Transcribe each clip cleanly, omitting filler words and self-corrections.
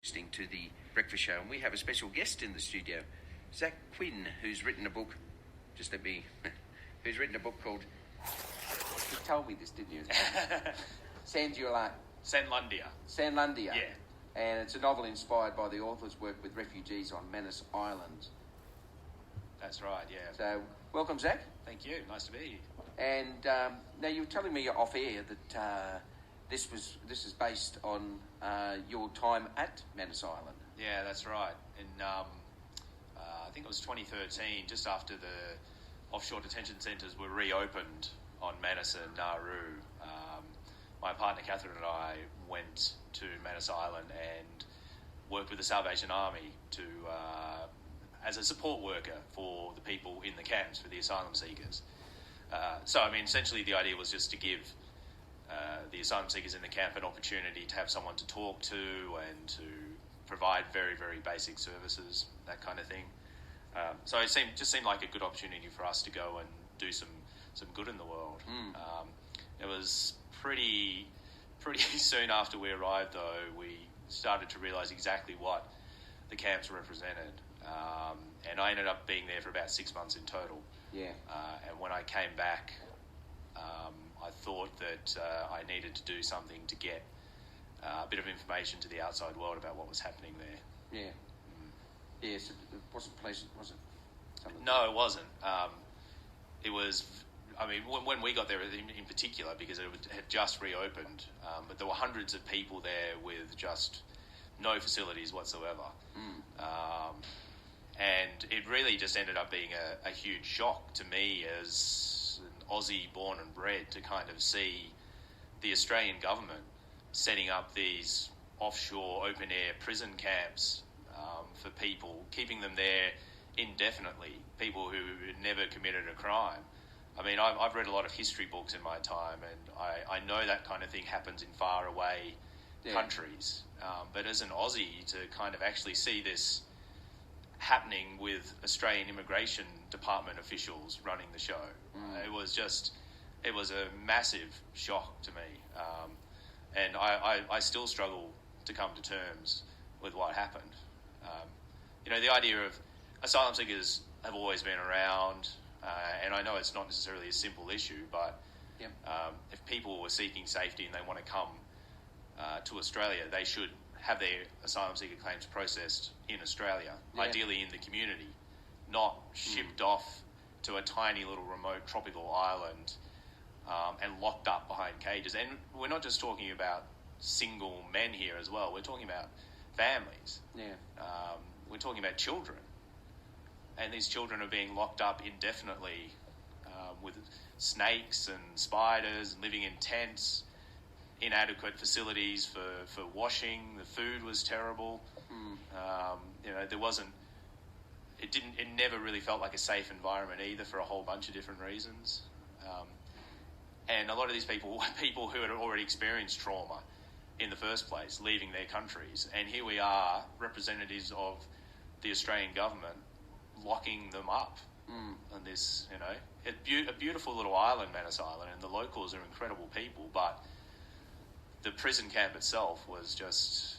Listening to the Breakfast Show, and we have a special guest in the studio, Z Quinn, who's written a book. Who's written a book called? You told me this, didn't you? Sanlundia. Sanlundia. Yeah. And it's a novel inspired by the author's work with refugees on Manus Island. That's right. Yeah. So, welcome, Zach. Thank you. Nice to be here. And now you were telling me off air that this is based on your time at Manus Island. Yeah, that's right. In I think it was 2013, just after the offshore detention centres were reopened on Manus and Nauru. My partner Catherine and I went to Manus Island and worked with the Salvation Army to as a support worker for the people in the camps, for the asylum seekers. Essentially the idea was just to give the asylum seekers in the camp an opportunity to have someone to talk to and to provide very, very basic services, that kind of thing. So it seemed like a good opportunity for us to go and do some good in the world. It was pretty soon after we arrived, though, we started to realise exactly what the camps represented. And I ended up being there for about 6 months in total. Yeah. And when I came back, I thought that I needed to do something to get a bit of information to the outside world about what was happening there. Yeah. Yes, it wasn't pleasant, was it? No, it wasn't. It was... when we got there in particular, because it had just reopened, but there were hundreds of people there with just no facilities whatsoever. And it really just ended up being a huge shock to me as an Aussie born and bred to kind of see the Australian government setting up these offshore open-air prison camps for people, keeping them there indefinitely, people who had never committed a crime. I've read a lot of history books in my time, and I know that kind of thing happens in faraway countries. But as an Aussie, to kind of actually see this happening with Australian Immigration Department officials running the show, it was a massive shock to me. And I still struggle to come to terms with what happened. The idea of asylum seekers have always been around, and I know it's not necessarily a simple issue, but if people were seeking safety and they want to come to Australia, they should have their asylum seeker claims processed in Australia, ideally in the community, not shipped off to a tiny little remote tropical island and locked up behind cages. And we're not just talking about single men here as well. We're talking about families. We're talking about children. And these children are being locked up indefinitely with snakes and spiders, living in tents, inadequate facilities for washing. The food was terrible. It never really felt like a safe environment either, for a whole bunch of different reasons. And a lot of these people were people who had already experienced trauma in the first place, leaving their countries. And here we are, representatives of the Australian government, locking them up on this, a beautiful little island, Manus Island, and the locals are incredible people, but the prison camp itself was just...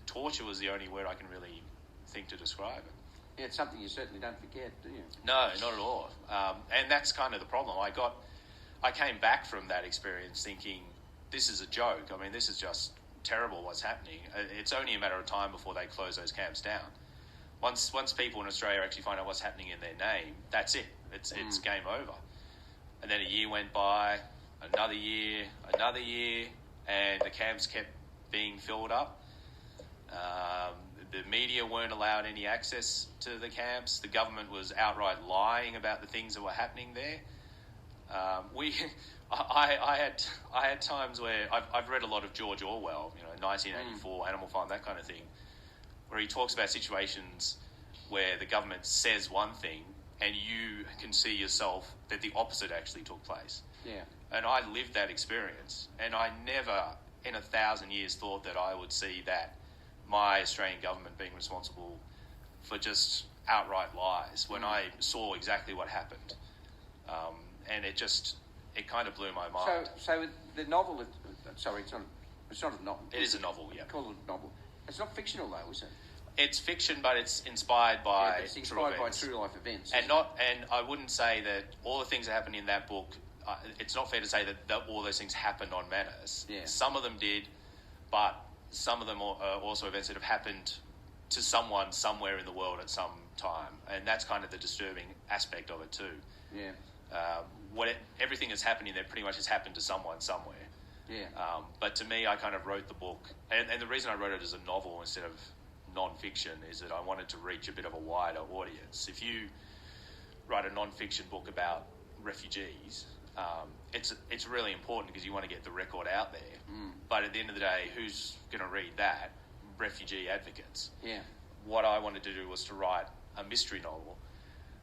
torture was the only word I can really think to describe it. Yeah, it's something you certainly don't forget, do you? No, not at all. And that's kind of the problem. I came back from that experience thinking, this is a joke. This is just terrible what's happening. It's only a matter of time before they close those camps down. Once people in Australia actually find out what's happening in their name, that's it. It's game over. And then a year went by, another year, and the camps kept being filled up. The media weren't allowed any access to the camps. The government was outright lying about the things that were happening there. I had times where I've read a lot of George Orwell, 1984, Animal Farm, that kind of thing, where he talks about situations where the government says one thing and you can see yourself that the opposite actually took place. Yeah. And I lived that experience, and I never in 1,000 years thought that I would see that my Australian government being responsible for just outright lies when I saw exactly what happened. And it kind of blew my mind. So the novel, sorry, it's not a novel. It is a novel, yeah. Call it a novel. It's not fictional though, is it? It's fiction, but it's inspired by It's inspired by true life events. And I wouldn't say that all the things that happen in that book. It's not fair to say that all those things happened on Manus. Yeah. Some of them did, but some of them are also events that have happened to someone somewhere in the world at some time, and that's kind of the disturbing aspect of it too. Yeah. Everything that's happening there pretty much has happened to someone somewhere. Yeah. But to me, I kind of wrote the book, and the reason I wrote it as a novel instead of non-fiction is that I wanted to reach a bit of a wider audience. If you write a non-fiction book about refugees, it's really important because you want to get the record out there. But at the end of the day, who's going to read that? Refugee advocates. Yeah. What I wanted to do was to write a mystery novel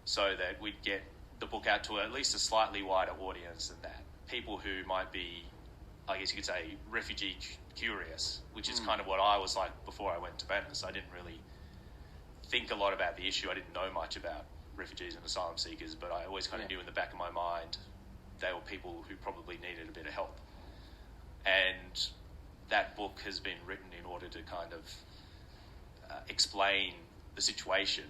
so that we'd get the book out to at least a slightly wider audience than that. People who might be, I guess you could say, refugee curious, which is kind of what I was like before I went to Manus. I didn't really think a lot about the issue. I didn't know much about refugees and asylum seekers, but I always kind of knew in the back of my mind they were people who probably needed a bit of help. And that book has been written in order to kind of explain the situation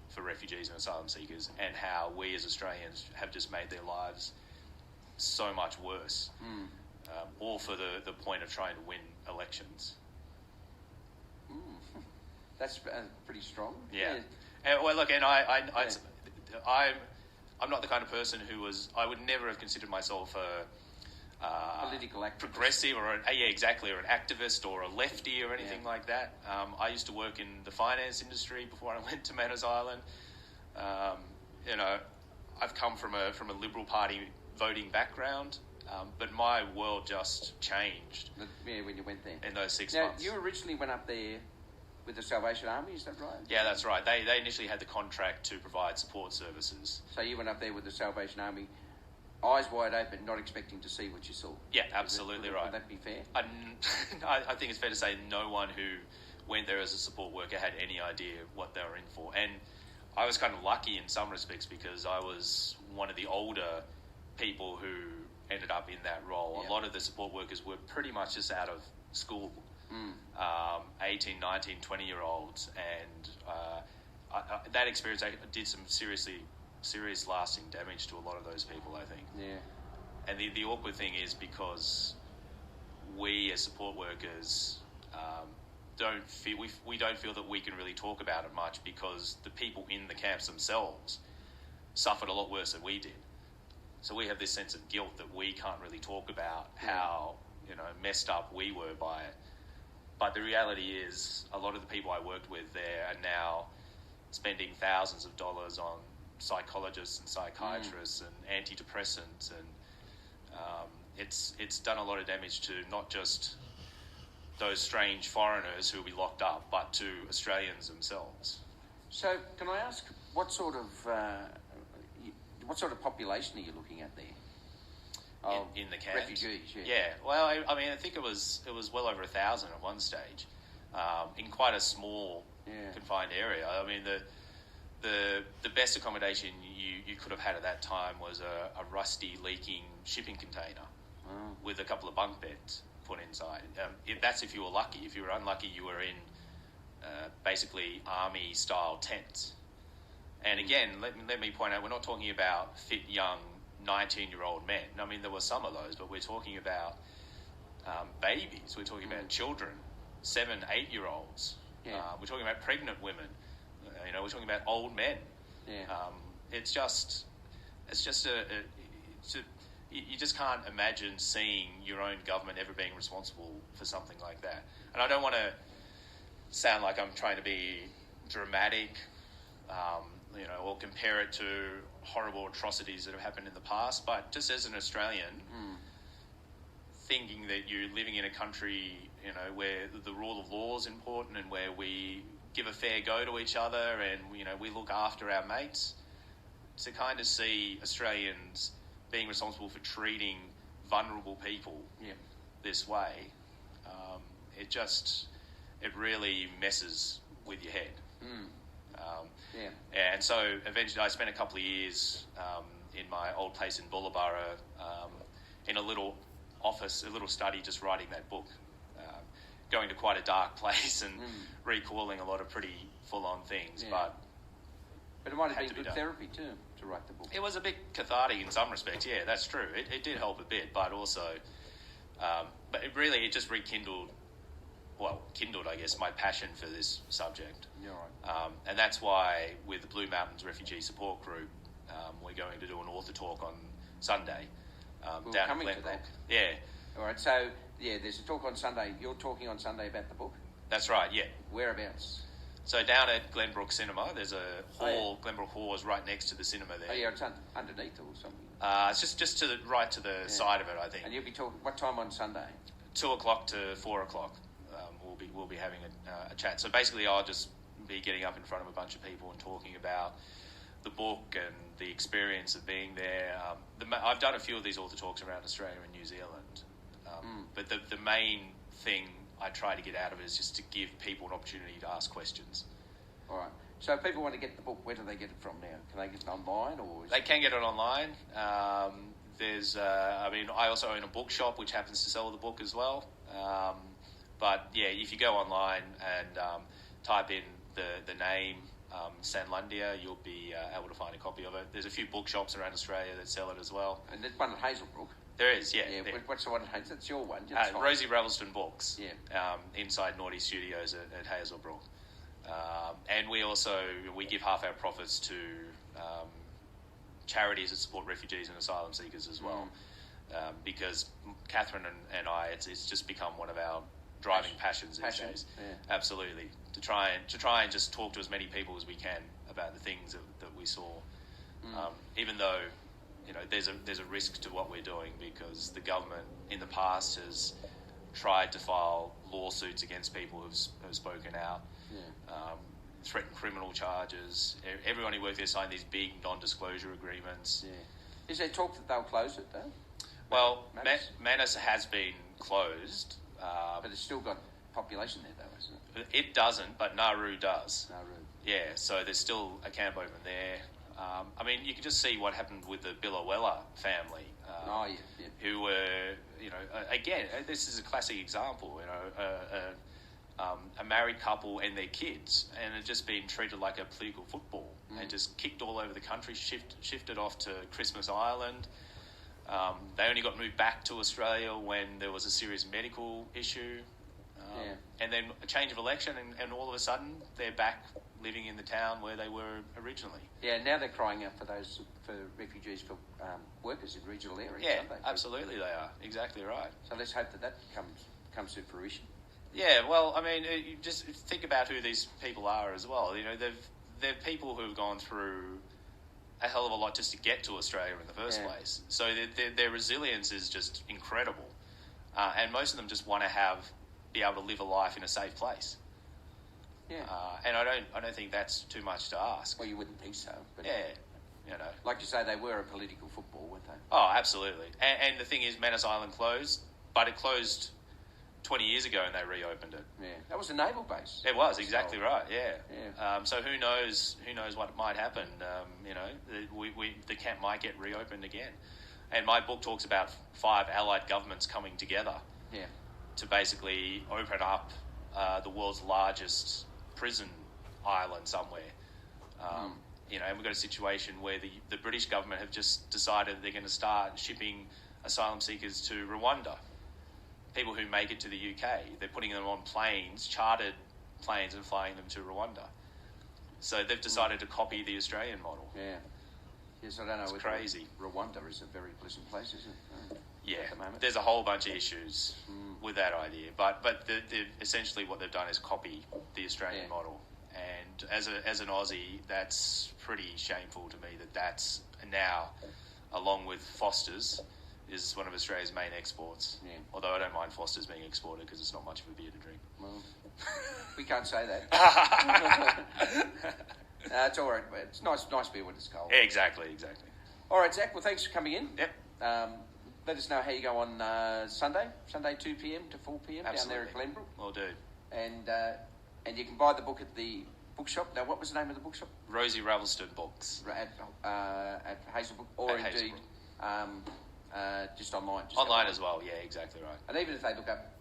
for refugees and asylum seekers and how we as Australians have just made their lives so much worse, all for the point of trying to win elections. That's pretty strong. Yeah. And, well, look, and I'm not the kind of person I would never have considered myself a political activist. Progressive or an activist or a lefty or anything like that. I used to work in the finance industry before I went to Manus Island. I've come from a Liberal Party voting background, but my world just changed. Yeah, when you went there in those 6 now, months. You originally went up there with the Salvation Army, is that right? Yeah, that's right. They initially had the contract to provide support services. So you went up there with the Salvation Army, eyes wide open, not expecting to see what you saw. Yeah, absolutely right. Would that be fair? I think it's fair to say no one who went there as a support worker had any idea what they were in for. And I was kind of lucky in some respects because I was one of the older people who ended up in that role. Yeah. A lot of the support workers were pretty much just out of school. 18, 19, 20-year-olds. And that experience did some serious lasting damage to a lot of those people, I think. Yeah. And the awkward thing is because we as support workers don't feel that we can really talk about it much because the people in the camps themselves suffered a lot worse than we did. So we have this sense of guilt that we can't really talk about how messed up we were by it. But the reality is a lot of the people I worked with there are now spending thousands of dollars on psychologists and psychiatrists and antidepressants, and it's done a lot of damage to not just those strange foreigners who will be locked up, but to Australians themselves. So, can I ask what sort of population are you looking at there? In the camps? Refugees, yeah. Well, I mean, I think it was well over 1,000 at one stage, in quite a small confined area. I mean, the best accommodation you could have had at that time was a rusty, leaking shipping container with a couple of bunk beds put inside. That's if you were lucky. If you were unlucky, you were in basically army-style tents. And again, let me point out, we're not talking about fit, young, 19-year-old men. I mean, there were some of those, but we're talking about babies. We're talking about children, 7, 8-year-olds. Yeah. We're talking about pregnant women. We're talking about old men. Yeah. It's just you just can't imagine seeing your own government ever being responsible for something like that. And I don't want to sound like I'm trying to be dramatic, or compare it to horrible atrocities that have happened in the past, but just as an Australian, thinking that you're living in a country, where the rule of law is important and where we give a fair go to each other and, we look after our mates, to kind of see Australians being responsible for treating vulnerable people this way, it really messes with your head. And so eventually I spent a couple of years in my old place in Bullabara in a little office, a little study, just writing that book. going to quite a dark place and recalling a lot of pretty full-on things. Yeah. But it might have had been to be good done. therapy too to write the book. It was a bit cathartic in some respects. Yeah, that's true. It did help a bit, but also, but it just rekindled. Well, kindled, I guess, my passion for this subject. Yeah, right. And that's why with the Blue Mountains Refugee Support Group, we're going to do an author talk on Sunday down at Glenbrook. Yeah. All right, so, there's a talk on Sunday. You're talking on Sunday about the book? That's right, yeah. Whereabouts? So down at Glenbrook Cinema, there's a hall. Oh, yeah. Glenbrook Hall is right next to the cinema there. Oh, yeah, it's underneath or something. It's just to the right to the side of it, I think. And you'll be talking, what time on Sunday? 2:00 to 4:00. We'll be having a chat. So basically, I'll just be getting up in front of a bunch of people and talking about the book and the experience of being there. I've done a few of these author talks around Australia and New Zealand, but the main thing I try to get out of it is just to give people an opportunity to ask questions. All right. So if people want to get the book, where do they get it from now? Can they get it online or? They can get it online. I also own a bookshop which happens to sell the book as well. But yeah, if you go online and type in the name Sanlundia, you'll be able to find a copy of it. There's a few bookshops around Australia that sell it as well. And there's one at Hazelbrook. There is, yeah. What's the one at Hazelbrook? That's your one. Rosie Ravelston Books. Yeah. Inside Naughty Studios at Hazelbrook. And we give half our profits to charities that support refugees and asylum seekers as well. Because Catherine and I, it's just become one of our driving passions these days. Yeah. Absolutely. To try and just talk to as many people as we can about the things that we saw. Even though, there's a risk to what we're doing because the government in the past has tried to file lawsuits against people who've spoken out, threatened criminal charges. Everyone who worked there signed these big non-disclosure agreements. Yeah. Is there talk that they'll close it though? Well, Manus has been closed. But it's still got population there though, isn't it? It doesn't, but Nauru does. Nauru. Yeah, so there's still a camp open there. You can just see what happened with the Billawella family. Who were, again, this is a classic example, a married couple and their kids, and had just been treated like a political football and just kicked all over the country, shifted off to Christmas Island. They only got moved back to Australia when there was a serious medical issue. And then a change of election, and all of a sudden they're back living in the town where they were originally. Yeah, now they're crying out for refugees, for workers in regional areas, aren't they? Absolutely they are. Exactly right. So let's hope that comes to fruition. Yeah, well, you just think about who these people are as well. They're people who have gone through a hell of a lot just to get to Australia in the first place. So their resilience is just incredible. And most of them just want to be able to live a life in a safe place. Yeah. And I don't think that's too much to ask. Well, you wouldn't think so. But like you say, they were a political football, weren't they? Oh, absolutely. And the thing is, Manus Island closed, but it closed 20 years ago and they reopened it. Yeah. That was a naval base. It was, exactly right, yeah. So who knows what might happen. The camp might get reopened again. And my book talks about 5 allied governments coming together to basically open up the world's largest prison island somewhere. And we've got a situation where the British government have just decided they're going to start shipping asylum seekers to Rwanda. People who make it to the UK, they're putting them on chartered planes, and flying them to Rwanda. So they've decided to copy the Australian model. Yeah. Yes, I don't know. It's crazy. Rwanda is a very pleasant place, isn't it? Yeah, there's a whole bunch of issues with that idea, but essentially what they've done is copy the Australian model. And as an Aussie, that's pretty shameful to me that's now, along with Foster's, is one of Australia's main exports. Yeah. Although I don't mind Foster's being exported because it's not much of a beer to drink. Well, we can't say that. It's all right. It's nice beer when it's cold. Exactly. All right, Zach. Well, thanks for coming in. Yep. Let us know how you go on Sunday 2 p.m. to 4 p.m. Absolutely. Down there at Glenbrook. Will do. And you can buy the book at the bookshop. Now, what was the name of the bookshop? Rosie Ravelston Books. At Hazelbrook, or at indeed just online. Online as well, yeah, exactly right. And even if they look up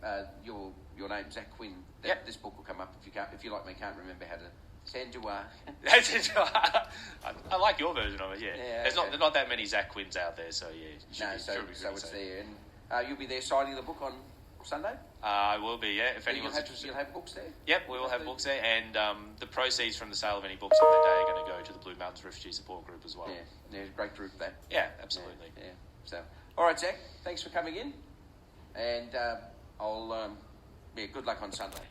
your your name, Zach Quinn, this book will come up if you like me can't remember how to Sandua. I like your version of it. Yeah, there's not that many Zach Quinns out there, so yeah. So it's there, and you'll be there signing the book on Sunday. I will be. Yeah, if anyone's you'll have books there. Yep, we will have books there, and the proceeds from the sale of any books on the day are going to go to the Blue Mountains Refugee Support Group as well. Yeah, great group that. Yeah, absolutely. Yeah. So, all right, Zach, thanks for coming in, and I'll good luck on Sunday. No